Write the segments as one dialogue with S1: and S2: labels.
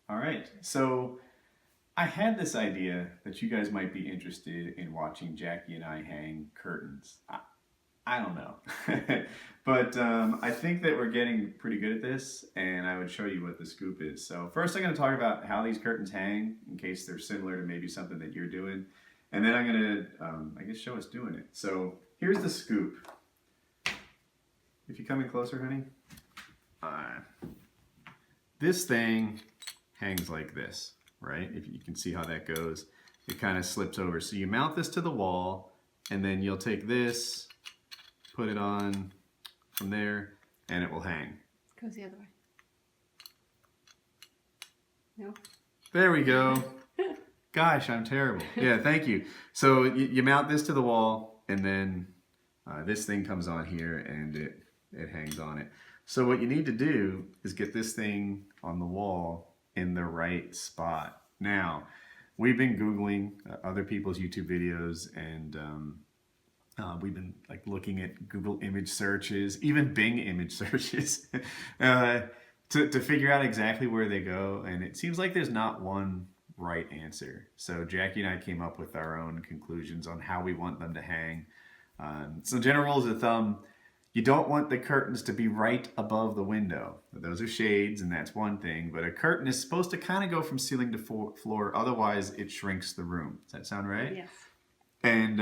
S1: All right, so I had this idea that you guys might be interested in watching Jackie and I hang curtains. I don't know, but I think that we're getting pretty good at this, and I would show you what the scoop is. So first I'm going to talk about how these curtains hang, in case they're similar to maybe something that you're doing, and then I'm going to, I guess, show us doing it. So here's the scoop. If you come in closer, honey. This thing hangs like this, right? If you can see how that goes, it kind of slips over. So you mount this to the wall, and then you'll take this, put it on from there, and it will hang.
S2: Goes the other way. No?
S1: There we go. Gosh, I'm terrible. Yeah, thank you. So you mount this to the wall, and then this thing comes on here, and it hangs on it. So what you need to do is get this thing on the wall in the right spot. Now, we've been Googling other people's YouTube videos, and we've been like looking at Google image searches, even Bing image searches, to figure out exactly where they go. And it seems like there's not one right answer. So Jackie and I came up with our own conclusions on how we want them to hang. So general rules of thumb: you don't want the curtains to be right above the window. Those are shades, and that's one thing. But a curtain is supposed to kind of go from ceiling to floor, otherwise it shrinks the room. Does that sound right?
S2: Yes.
S1: And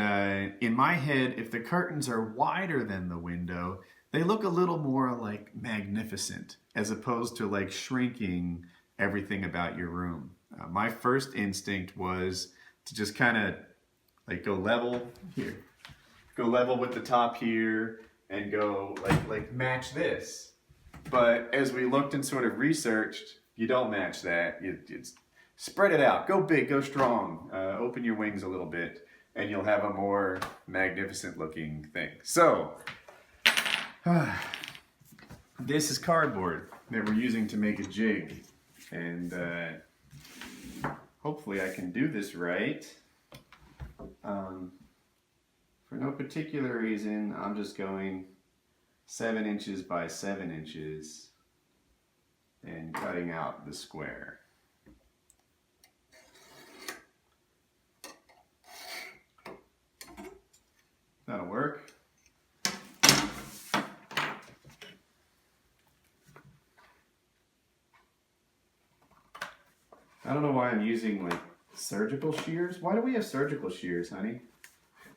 S1: in my head, if the curtains are wider than the window, they look a little more like magnificent, as opposed to like shrinking everything about your room. My first instinct was to just kind of like go level here, go level with the top here, and go like match this. But as we looked and sort of researched, you don't match that. It's spread it out, go big, go strong, open your wings a little bit, and you'll have a more magnificent looking thing. So this is cardboard that we're using to make a jig, and hopefully I can do this right. For no particular reason, I'm just going 7 inches by 7 inches and cutting out the square. That'll work. I don't know why I'm using like surgical shears. Why do we have surgical shears, honey?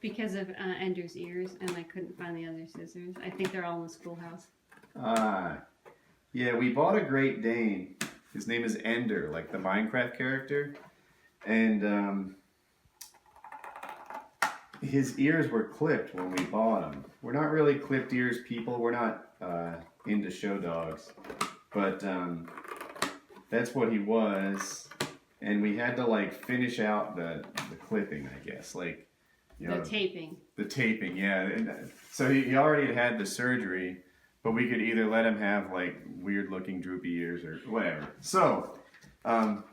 S2: Because of Ender's ears, and I couldn't find the other scissors. I think they're all in the schoolhouse.
S1: Yeah, we bought a Great Dane. His name is Ender, like the Minecraft character. And his ears were clipped when we bought him. We're not really clipped ears people. We're not into show dogs. But that's what he was. And we had to like finish out the clipping, I guess. Like, you know,
S2: The taping.
S1: The taping, yeah. And so he already had the surgery, but we could either let him have like weird looking droopy ears or whatever. So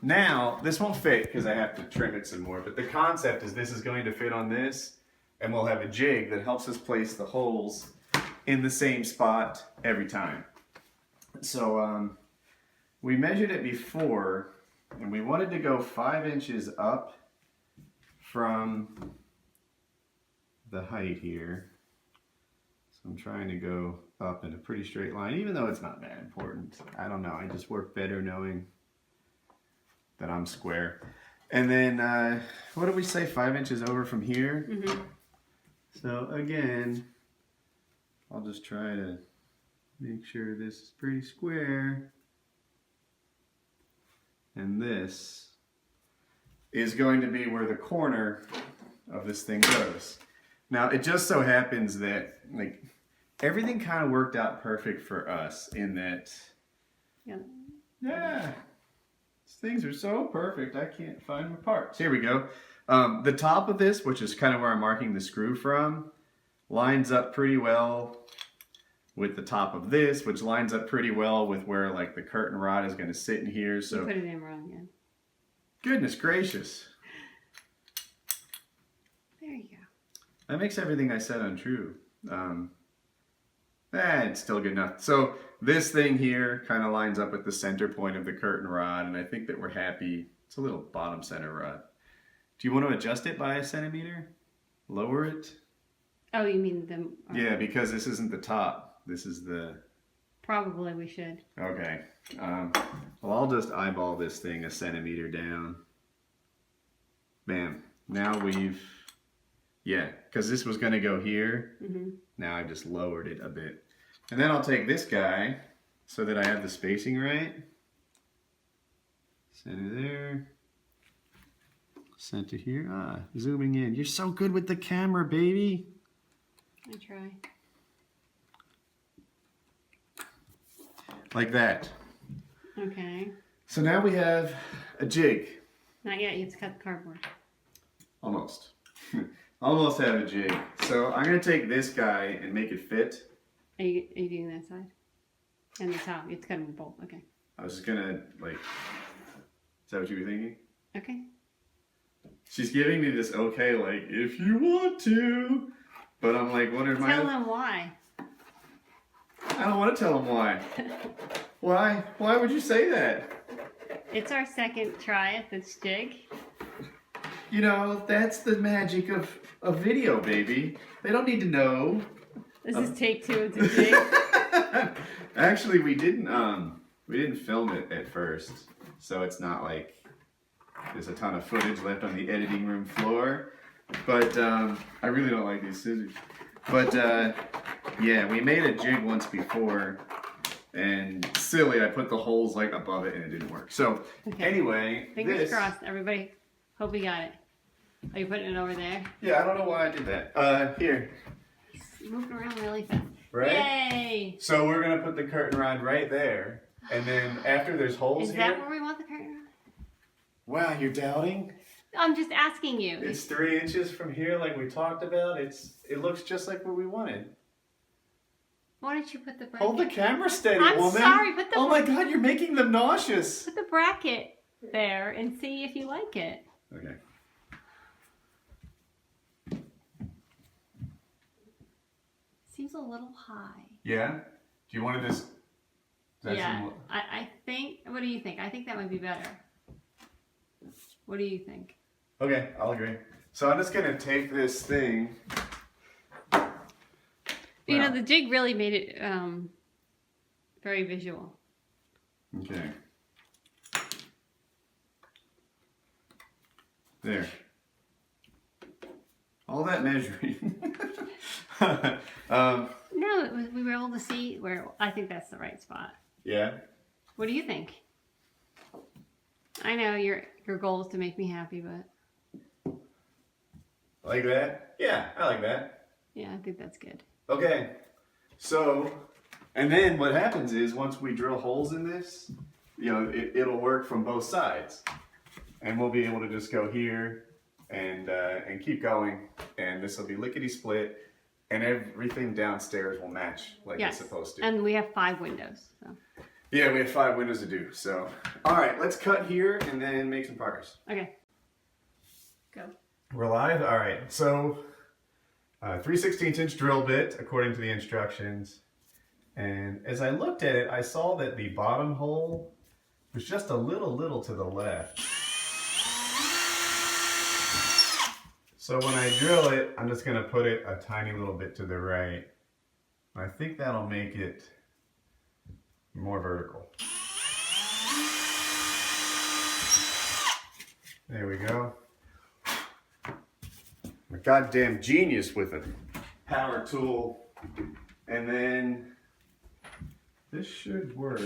S1: now this won't fit because I have to trim it some more, but the concept is this is going to fit on this, and we'll have a jig that helps us place the holes in the same spot every time. So we measured it before, and we wanted to go 5 inches up from the height here. So I'm trying to go up in a pretty straight line, even though it's not that important. I don't know, I just work better knowing that I'm square. And then, what did we say, 5 inches over from here?
S2: Mm-hmm.
S1: So again, I'll just try to make sure this is pretty square. And this is going to be where the corner of this thing goes. Now, it just so happens that like everything kind of worked out perfect for us in that, yeah, these things are so perfect, I can't find my parts. Here we go. The top of this, which is kind of where I'm marking the screw from, lines up pretty well with the top of this, which lines up pretty well with where like the curtain rod is going to sit in here. So
S2: you put it in wrong again.
S1: Goodness gracious.
S2: There you go.
S1: That makes everything I said untrue. It's still good enough. So this thing here kind of lines up with the center point of the curtain rod, and I think that we're happy. It's a little bottom center rod. Do you want to adjust it by a centimeter? Lower it?
S2: Oh, you mean the...
S1: Yeah, because this isn't the top. This is the...
S2: Probably we should.
S1: Okay. Well, I'll just eyeball this thing a centimeter down. Bam. Now we've... Yeah, because this was going to go here. Mm-hmm. Now I've just lowered it a bit. And then I'll take this guy so that I have the spacing right. Center there. Center here. Ah, zooming in. You're so good with the camera, baby.
S2: I try.
S1: Like that.
S2: Okay.
S1: So now we have a jig.
S2: Not yet. You have to cut the cardboard.
S1: Almost. Almost have a jig. So I'm going to take this guy and make it fit.
S2: Are you doing that side? And the top. You have to cut them both. Okay.
S1: I was just going to, like... Is that what you were thinking?
S2: Okay.
S1: She's giving me this okay, like, if you want to. But I'm like, what am I...
S2: Tell them why.
S1: I don't want to tell them why. Why? Why would you say that?
S2: It's our second try at this jig.
S1: You know, that's the magic of video, baby. They don't need to know.
S2: This is take 2 of the jig.
S1: Actually, we didn't film it at first, so it's not like there's a ton of footage left on the editing room floor. But I really don't like these scissors. But yeah, we made a jig once before, and silly, I put the holes like above it, and it didn't work. So anyway,
S2: fingers crossed, everybody. Hope we got it. Are you putting it over there?
S1: Yeah, I don't know why I did that. Here.
S2: It's moving around really fast.
S1: Right?
S2: Yay!
S1: So we're gonna put the curtain rod right there, and then after there's holes
S2: Is
S1: here.
S2: that where we want the curtain rod?
S1: Wow, you're doubting?
S2: I'm just asking you.
S1: It's 3 inches from here, like we talked about. It looks just like what we wanted.
S2: Why don't you put the bracket?
S1: Hold the camera steady,
S2: I'm
S1: woman.
S2: sorry, put the...
S1: Oh my God, you're making them nauseous.
S2: Put the bracket there and see if you like it.
S1: Okay.
S2: Seems a little high.
S1: Yeah? Do you want to just...
S2: Yeah, I think... What do you think? I think that might be better. What do you think?
S1: Okay, I'll agree. So I'm just going to take this thing...
S2: You know, the jig really made it very visual.
S1: Okay. There. All that measuring.
S2: No, we were able to see where... I think that's the right spot.
S1: Yeah?
S2: What do you think? I know your goal is to make me happy, but...
S1: Like that? Yeah, I like that.
S2: Yeah, I think that's good.
S1: Okay, so, and then what happens is once we drill holes in this, you know, it'll work from both sides. And we'll be able to just go here and keep going, and this will be lickety split, and everything downstairs will match like it's supposed to.
S2: And we have 5 windows. So.
S1: Yeah, we have 5 windows to do, so. All right, let's cut here and then make some progress.
S2: Okay. Go.
S1: We're live? All right, so 3/16" drill bit according to the instructions. And as I looked at it, I saw that the bottom hole was just a little to the left. So when I drill it, I'm just going to put it a tiny little bit to the right. I think that'll make it more vertical. There we go. I'm a goddamn genius with a power tool. And then this should work.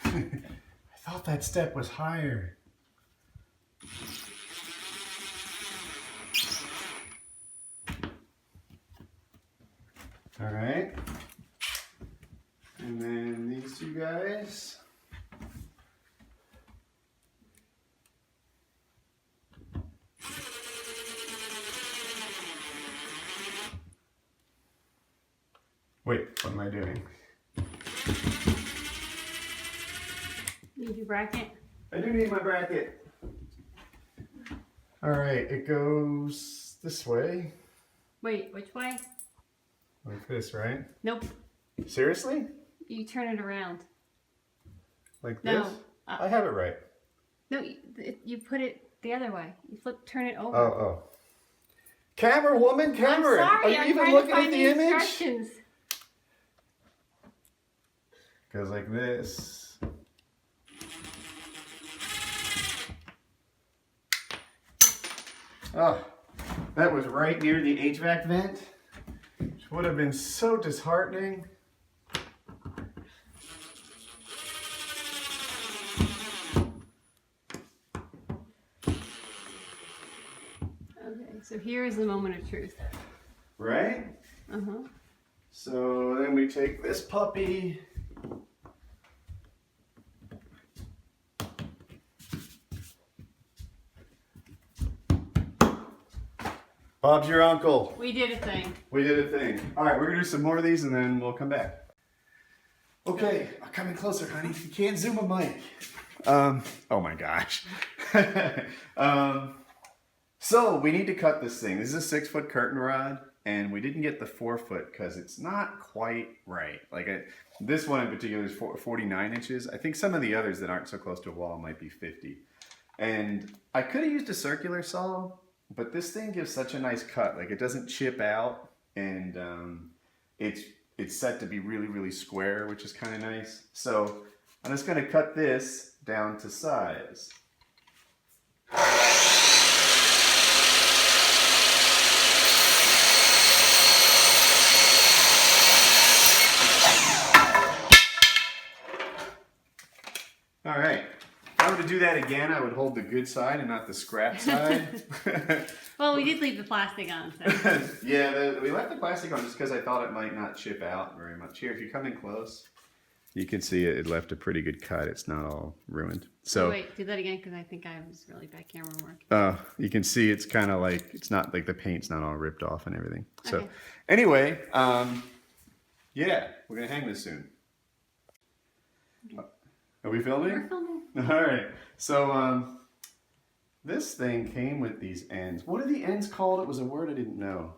S1: I thought that step was higher. All right. And then these two guys. Wait, what am I doing?
S2: Need your bracket?
S1: I do need my bracket. All right, it goes this way.
S2: Wait, which way?
S1: Like this, right?
S2: Nope.
S1: Seriously?
S2: You turn it around.
S1: Like
S2: No.
S1: this? I have it right.
S2: No, you put it the other way. You turn it over.
S1: Oh. Camera woman, Cameron.
S2: I'm sorry,
S1: Are you
S2: I'm
S1: even
S2: trying
S1: looking
S2: to find
S1: at the image?
S2: instructions.
S1: Goes like this. Oh, that was right near the HVAC vent, which would have been so disheartening.
S2: Okay, so here is the moment of truth.
S1: Right?
S2: Uh-huh.
S1: So then we take this puppy. Bob's your uncle.
S2: We did a thing.
S1: We did a thing. All right, we're gonna do some more of these and then we'll come back. Okay, I'm coming closer, honey. You can't zoom a mic. Oh my gosh. So we need to cut this thing. This is a 6-foot curtain rod, and we didn't get the 4-foot because it's not quite right. Like this one in particular is 49 inches. I think some of the others that aren't so close to a wall might be 50. And I could have used a circular saw, but this thing gives such a nice cut. Like it doesn't chip out, and it's set to be really, really square, which is kind of nice. So I'm just going to cut this down to size. All right. If I were to do that again, I would hold the good side and not the scrap side.
S2: Well, we did leave the plastic on, so.
S1: Yeah, we left the plastic on just because I thought it might not chip out very much. Here, if you come in close, you can see it left a pretty good cut. It's not all ruined. So
S2: wait, do that again because I think I was really bad camera work.
S1: You can see it's kind of like, it's not like the paint's not all ripped off and everything. So
S2: Okay.
S1: anyway, yeah, we're going to hang this soon. Are we filming?
S2: We're filming.
S1: All right. So this thing came with these ends. What are the ends called? It was a word I didn't know.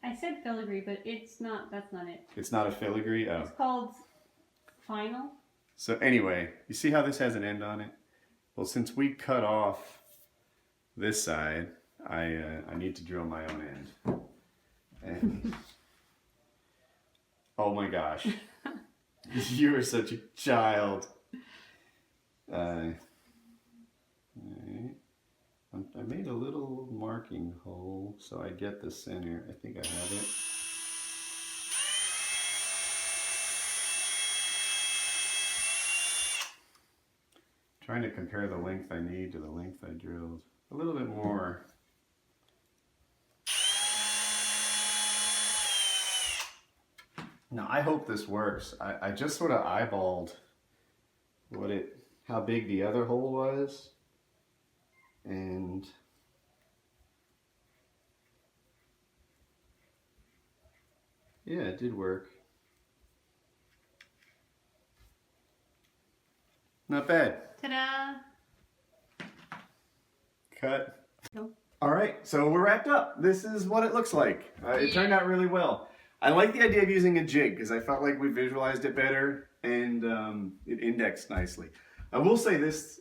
S2: I said filigree, but it's not. That's not it.
S1: It's not a filigree? Oh.
S2: It's called final.
S1: So anyway, you see how this has an end on it? Well, since we cut off this side, I need to drill my own end. And oh my gosh. You are such a child. I made a little marking hole so I get the center. I think I have it. Trying to compare the length I need to the length I drilled. A little bit more. Now I hope this works. I just sort of eyeballed how big the other hole was, and yeah, it did work. Not bad.
S2: Ta-da!
S1: Cut.
S2: Nope.
S1: All right, so we're wrapped up. This is what it looks like. It turned out really well. I like the idea of using a jig because I felt like we visualized it better and it indexed nicely. I will say this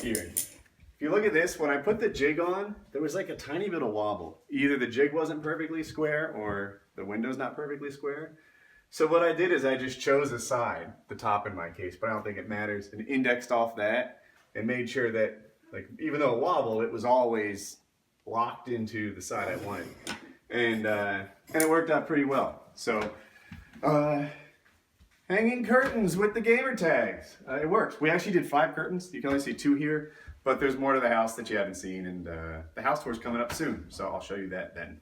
S1: here. If you look at this, when I put the jig on, there was like a tiny bit of wobble. Either the jig wasn't perfectly square or the window's not perfectly square. So what I did is I just chose a side, the top in my case, but I don't think it matters, and indexed off that and made sure that, like, even though it wobbled, it was always locked into the side I wanted. And it worked out pretty well. So, hanging curtains with the gamer tags. It works. We actually did 5 curtains. You can only see 2 here, but there's more to the house that you haven't seen, and the house tour is coming up soon, so I'll show you that then.